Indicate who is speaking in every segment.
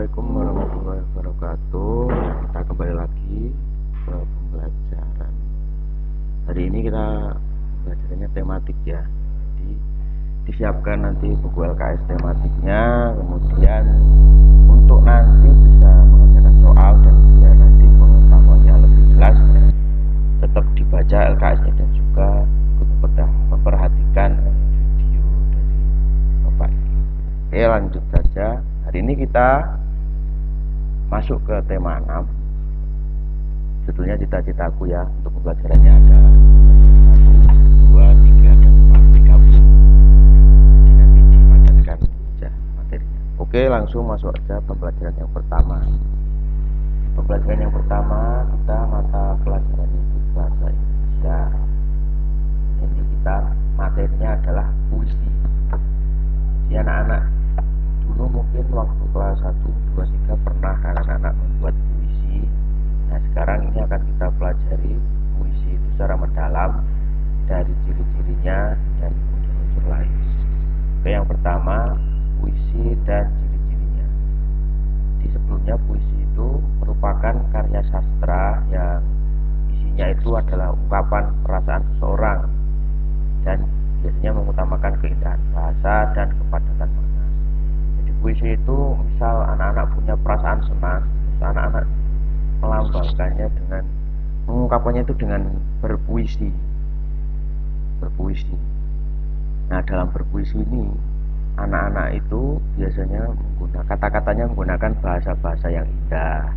Speaker 1: Assalamualaikum warahmatullahi wabarakatuh. Kita kembali lagi ke pembelajaran. Hari ini kita belajarnya tematik ya. Jadi disiapkan nanti buku LKS tematiknya, kemudian untuk nanti bisa mengerjakan soal dan biar nanti pengetahuannya lebih jelas, tetap dibaca LKS-nya dan juga ikut memperhatikan video dari Bapak ini. Oke, lanjut saja. Hari ini kita masuk ke tema 6. Sebetulnya cita-citaku ya untuk pembelajarannya ada 1, 2, 3, dan 4 digabung. Jadi nanti dipadatkan saja materinya. Oke, langsung masuk aja pembelajaran yang pertama. Pembelajaran yang pertama kita mata pelajaran itu bahasa Indonesia. Jadi kita materinya adalah puisi. Jadi anak-anak dulu mungkin waktu kelas 1, 2, 3 pernah anak-anak membuat puisi. Nah sekarang ini akan kita pelajari puisi itu secara mendalam dari ciri-cirinya dan unsur-unsur lain. Oke, yang pertama puisi dan ciri-cirinya. Di sebelumnya puisi itu merupakan karya sastra yang isinya itu adalah ungkapan perasaan seseorang dan biasanya mengutamakan keindahan bahasa dan kepadatan makna. Puisi itu misal anak-anak punya perasaan senang, anak-anak melambangkannya dengan mengungkapkannya itu dengan berpuisi. Nah dalam berpuisi ini anak-anak itu biasanya menggunakan kata-katanya menggunakan bahasa-bahasa yang indah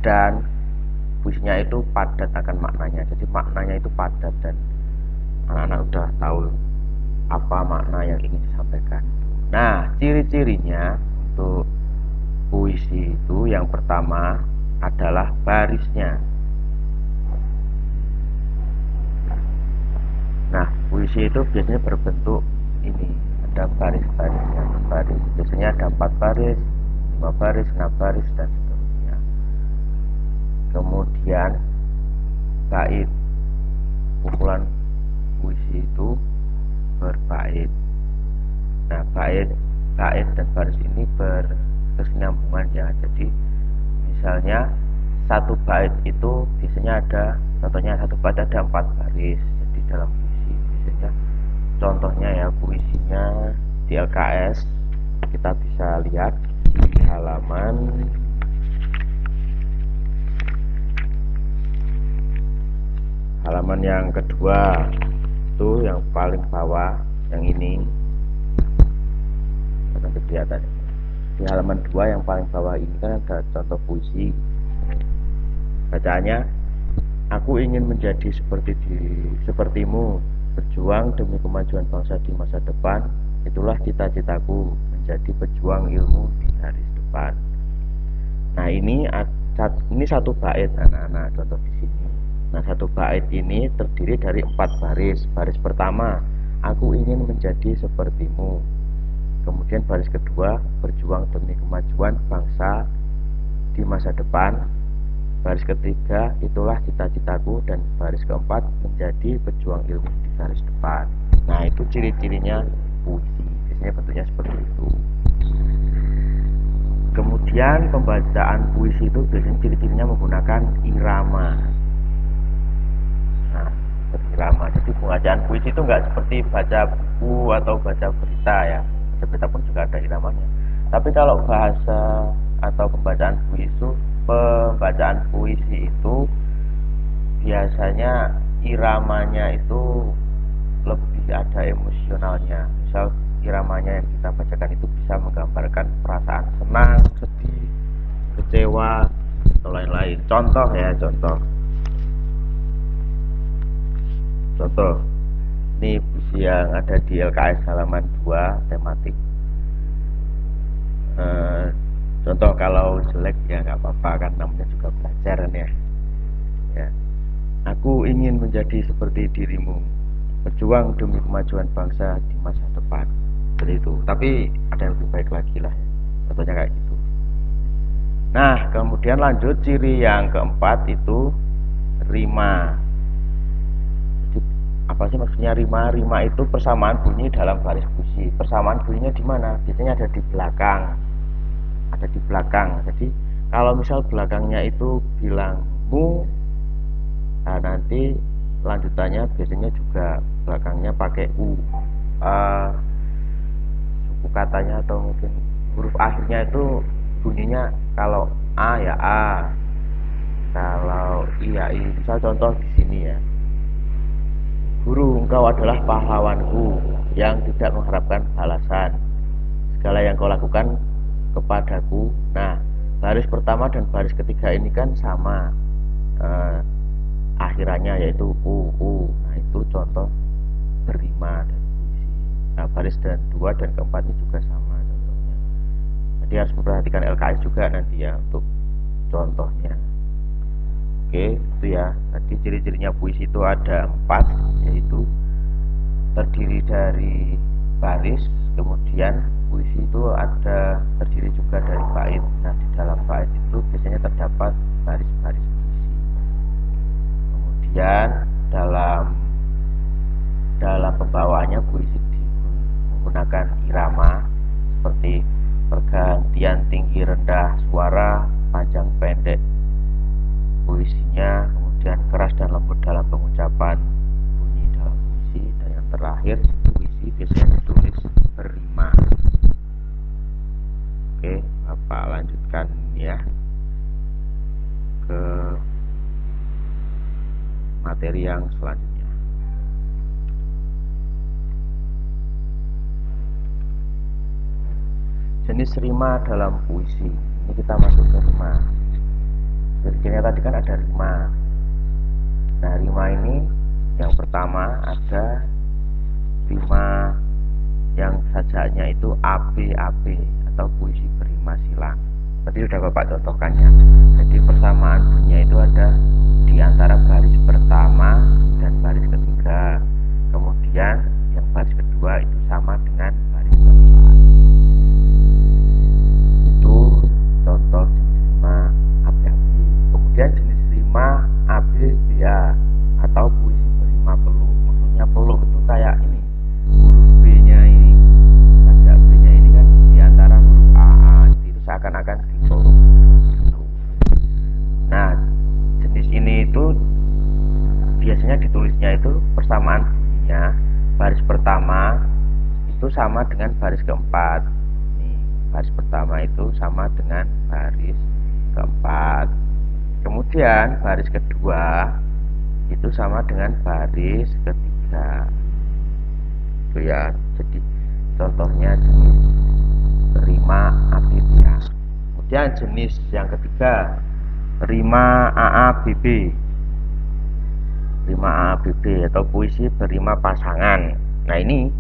Speaker 1: dan puisinya itu padat akan maknanya. Jadi maknanya itu padat dan anak-anak udah tahu apa makna yang ingin disampaikan. Nah, ciri-cirinya untuk puisi itu yang pertama adalah barisnya. Nah, puisi itu biasanya berbentuk ini, ada baris-barisnya. Baris biasanya ada 4 baris, 5 baris, 6 baris dan seterusnya. Kemudian bait. Kumpulan puisi itu berbait. Nah, bait dan baris ini berkesinambungan ya. Jadi misalnya satu bait itu biasanya ada, contohnya satu bait ada 4 baris. Jadi dalam puisi biasanya contohnya ya puisinya di LKS kita bisa lihat di halaman yang kedua itu yang paling bawah yang ini. Nanti kelihatan di halaman 2 yang paling bawah ini kan ada contoh puisi. Bacaannya, aku ingin menjadi sepertimu, berjuang demi kemajuan bangsa di masa depan. Itulah cita-citaku, menjadi pejuang ilmu di garis depan. Nah ini satu bait anak-anak, contoh di sini. Nah satu bait ini terdiri dari 4 baris. Baris pertama, aku ingin menjadi sepertimu. Kemudian baris kedua, berjuang demi kemajuan bangsa di masa depan. Baris ketiga, itulah cita-citaku. Dan baris keempat, menjadi pejuang ilmu di garis depan. Nah itu ciri-cirinya puisi. Biasanya bentuknya seperti itu. Kemudian pembacaan puisi itu biasanya ciri-cirinya menggunakan irama. Nah irama. Jadi pembacaan puisi itu enggak seperti baca buku atau baca berita ya. Berita pun juga ada iramanya. Tapi kalau bahasa atau pembacaan puisi itu biasanya iramanya itu lebih ada emosionalnya. Misal iramanya yang kita bacakan itu bisa menggambarkan perasaan senang, sedih, kecewa atau lain-lain. Contoh ini puisi yang ada di LKS halaman 2 tematik. Contoh kalau jelek ya nggak apa-apa kan, namanya juga pelajaran ya. Aku ingin menjadi seperti dirimu, berjuang demi kemajuan bangsa di masa depan. Seperti itu. Tapi ada yang lebih baik lagi lah. Contohnya kayak gitu. Nah kemudian lanjut ciri yang keempat itu rima. Apa sih maksudnya rima? Rima itu persamaan bunyi dalam baris puisi. Persamaan bunyinya di mana? Biasanya ada di belakang. jadi belakang. Jadi kalau misal belakangnya itu bilang mu, nah nanti lanjutannya biasanya juga belakangnya pakai u. Suku katanya atau mungkin huruf akhirnya itu bunyinya kalau a ya a, kalau i ya i. Misal contoh di sini ya, guru, engkau adalah pahlawanku yang tidak mengharapkan balasan. Segala yang kau lakukan kepadaku. Nah, baris pertama dan baris ketiga ini kan sama akhirannya, yaitu u. Nah, itu contoh berima dari puisi. Nah, baris dan dua dan keempat ini juga sama contohnya. Jadi harus memperhatikan LKS juga nanti ya untuk contohnya. Oke, itu ya. Tadi ciri-cirinya puisi itu ada 4, yaitu terdiri dari baris, kemudian puisi itu ada terdiri juga dari bait. Nah, di dalam bait itu biasanya terdapat baris-baris puisi. Kemudian dalam pembawaannya puisi menggunakan irama seperti pergantian tinggi rendah suara, panjang pendek puisinya, kemudian keras dan lembut dalam pengucapan bunyi dalam puisi, dan yang terakhir puisi biasanya ditulis berrima. Oke, Bapak lanjutkan ya ke materi yang selanjutnya. Jenis rima dalam puisi. Ini kita masuk ke rima. Ciri-cirinya tadi kan ada rima. Nah, rima ini yang pertama ada rima yang sajaannya itu AB atau puisi berrima silang. Tadi sudah Bapak contohkannya. Jadi persamaan bunyinya itu ada di antara baris pertama dan baris ketiga. Kemudian yang baris kedua itu sama dengan baris keempat. Itu contoh jenis rima AB. Kemudian jenis rima ABBA atau puisi berrima peluh. Maksudnya peluh itu kayak ini, huruf B-nya ini, saja B-nya ini kan diantara huruf AA, jadi itu seakan-akan dipeluk. Nah, jenis ini itu biasanya ditulisnya itu persamaan bunyinya baris pertama itu sama dengan baris keempat. Nih, baris pertama itu sama dengan baris keempat. Kemudian baris kedua itu sama dengan baris ketiga. Itu ya. Jadi contohnya jenis rima ABBA. Kemudian jenis yang ketiga rima AABB. Rima AABB atau puisi berrima pasangan. Nah, ini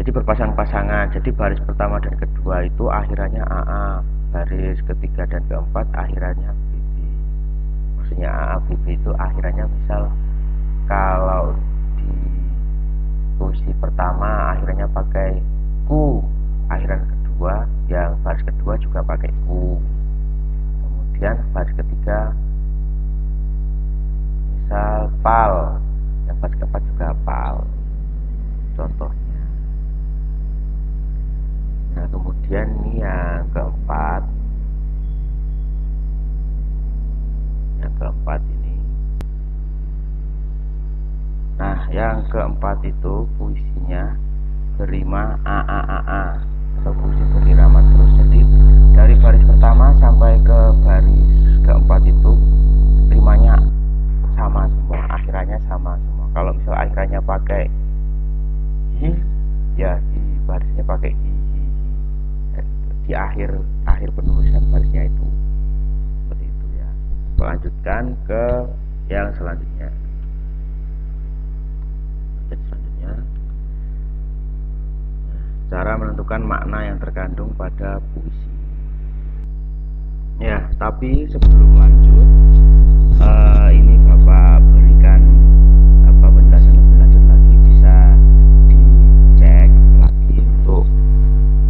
Speaker 1: jadi berpasang-pasangan. Jadi baris pertama dan kedua itu akhirannya AA, baris ketiga dan keempat akhirannya BB. Maksudnya AABB itu akhirannya misal kalau di puisi pertama akhirannya pakai ku, akhiran kedua yang baris kedua juga pakai ku. Kemudian baris ketiga misal pal, yang baris keempat juga pal. Contohnya. Nah, kemudian ini yang keempat. Yang keempat ini. Nah, yang keempat itu puisinya berrima AAAA atau puisi berirama terus. Jadi dari baris pertama sampai ke baris keempat itu rimanya sama semua, akhirannya sama semua. Kalau misal akhirannya pakai hi, ya hi, barisnya pakai hi. Di akhir penulisan barisnya itu seperti itu ya. Lanjutkan ke yang selanjutnya. Selanjutnya, cara menentukan makna yang terkandung pada puisi. Ya, tapi sebelum lanjut, ini Bapak berikan penjelasan lebih lanjut lagi, bisa dicek lagi untuk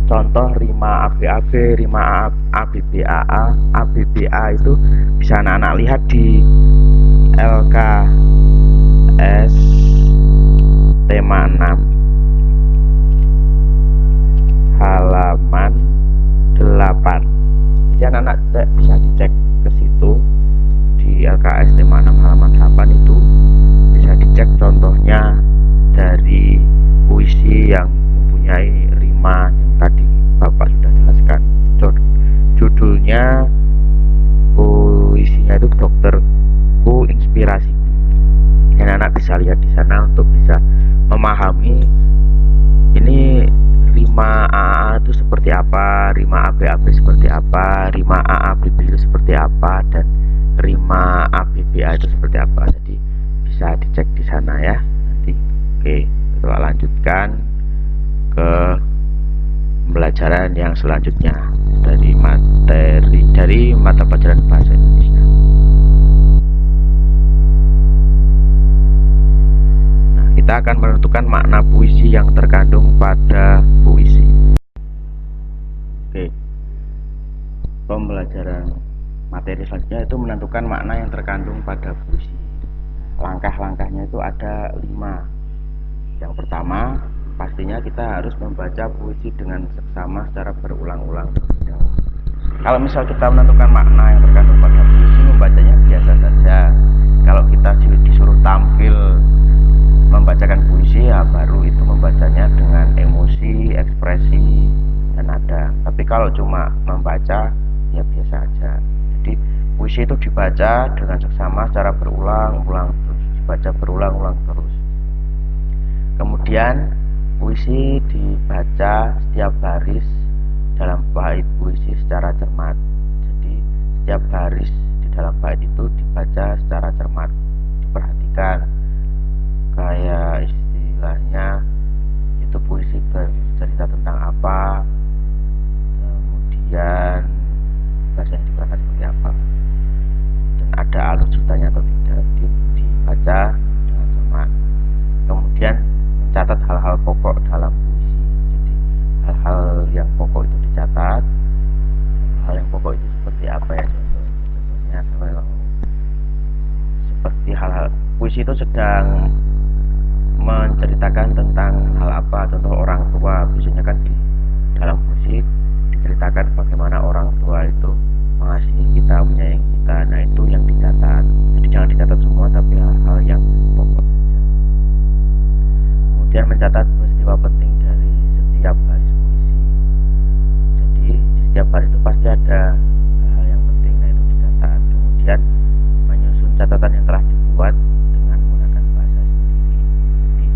Speaker 1: contoh rima ABAB, rima ABBAA, ABBA itu bisa anak-anak lihat di LKS tema 6 halaman 8. judulnya puisinya itu Dokterku Inspirasi. Dan anak bisa lihat di sana untuk bisa memahami ini rima AAA itu seperti apa, rima ABAB seperti apa, rima AABB itu seperti apa, dan rima ABBA itu seperti apa. Jadi bisa dicek di sana ya nanti. Oke, kita lanjutkan ke pembelajaran yang selanjutnya dari mata pelajaran bahasa Indonesia. Nah, kita akan menentukan makna puisi yang terkandung pada puisi. Oke, pembelajaran materi selanjutnya itu menentukan makna yang terkandung pada puisi. Langkah-langkahnya itu ada 5. Yang pertama, pastinya kita harus membaca puisi dengan seksama secara berulang-ulang. Kalau misal kita menentukan makna yang terkandung pada puisi, membacanya biasa saja. Kalau kita disuruh tampil membacakan puisi, ya baru itu membacanya dengan emosi, ekspresi, dan nada. Tapi kalau cuma membaca, ya biasa aja. Jadi puisi itu dibaca dengan seksama secara berulang-ulang terus, dibaca berulang-ulang terus. Kemudian puisi dibaca setiap baris dalam bait puisi secara cermat. Jadi setiap baris di dalam bait itu dibaca secara cermat, diperhatikan. Kayak istilahnya itu puisi bercerita tentang apa, kemudian bahasa yang digunakan seperti apa, dan ada alur ceritanya atau tidak, dibaca dengan cermat. Kemudian mencatat hal-hal pokok dalam puisi. Jadi hal-hal yang pokok itu dicatat. Hal yang pokok itu seperti apa ya? Contohnya seperti hal-hal puisi itu sedang menceritakan tentang hal apa, contoh orang tua. Biasanya kan di dalam puisi diceritakan bagaimana orang tua itu mengasihi kita, menyayangi kita. Nah, itu yang dicatat. Jadi jangan dicatat semua, tapi hal-hal yang pokok saja. Kemudian mencatat peristiwa penting dari setiap baris puisi. Jadi di setiap baris itu pasti ada hal yang penting, nah itu dicatat. Kemudian menyusun catatan yang telah dibuat dengan menggunakan bahasa sendiri. Jadi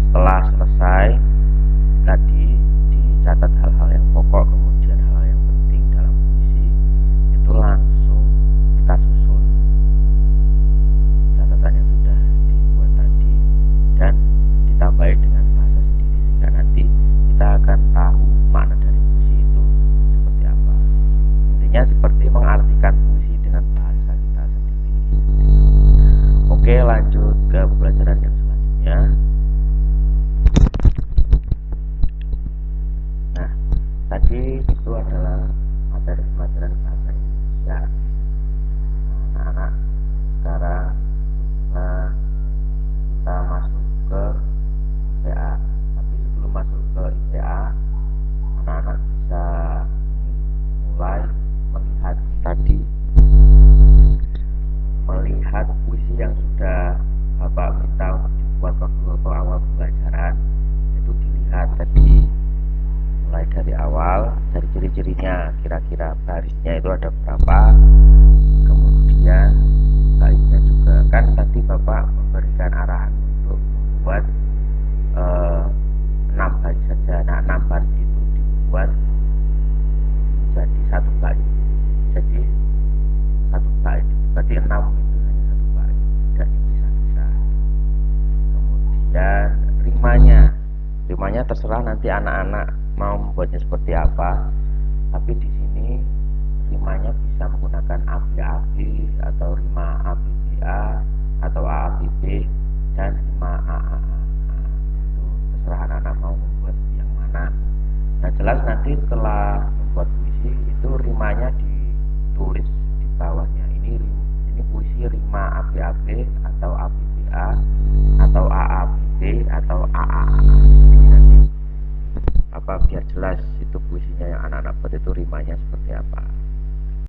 Speaker 1: setelah selesai tadi dicatat hal-hal yang pokok, kemudian hal-hal yang penting dalam puisi, itu langsung kita susun catatan yang sudah dibuat tadi dan ditambahi dengan bahasa sendiri, sehingga nanti kita akan tahu makna dari puisi itu seperti apa. Intinya seperti mengartikan puisi dengan bahasa kita sendiri. Oke, lanjut ke pembelajaran yang selanjutnya. Nah, tadi itu adalah materi pelajaran bahasa Indonesia. Anak-anak, sekarang kita masuk ke IPA. Tapi sebelum masuk ke IPA, anak-anak bisa mulai melihat puisi yang sudah Bapak minta untuk dibuat waktu awal pembelajaran. Itu dilihat tadi mulai dari awal, dari ciri-cirinya, kira-kira barisnya itu ada berapa, kemudian baitnya juga. Kan tadi Bapak memberikan arahan untuk membuat 6 baris saja. Nah, 6 baris itu dibuat jadi 1 bait. Jadi 1 bait itu berarti 6 itu hanya 1 bait, tidak dipisah-pisah. Kemudian rimanya terserah nanti anak-anak mau membuatnya seperti apa. Tapi di sini rimanya bisa menggunakan ABAB atau rima ABBA atau AABB dan rima AAA. Itu terserah anak-anak mau membuat yang mana. Nah, jelas nanti setelah membuat puisi itu rimanya ditulis di bawahnya. Ini puisi rima ABAB atau ABBA atau AABB atau AAA. Jadi nanti biar jelas itu puisinya yang anak-anak buat itu rimanya seperti apa.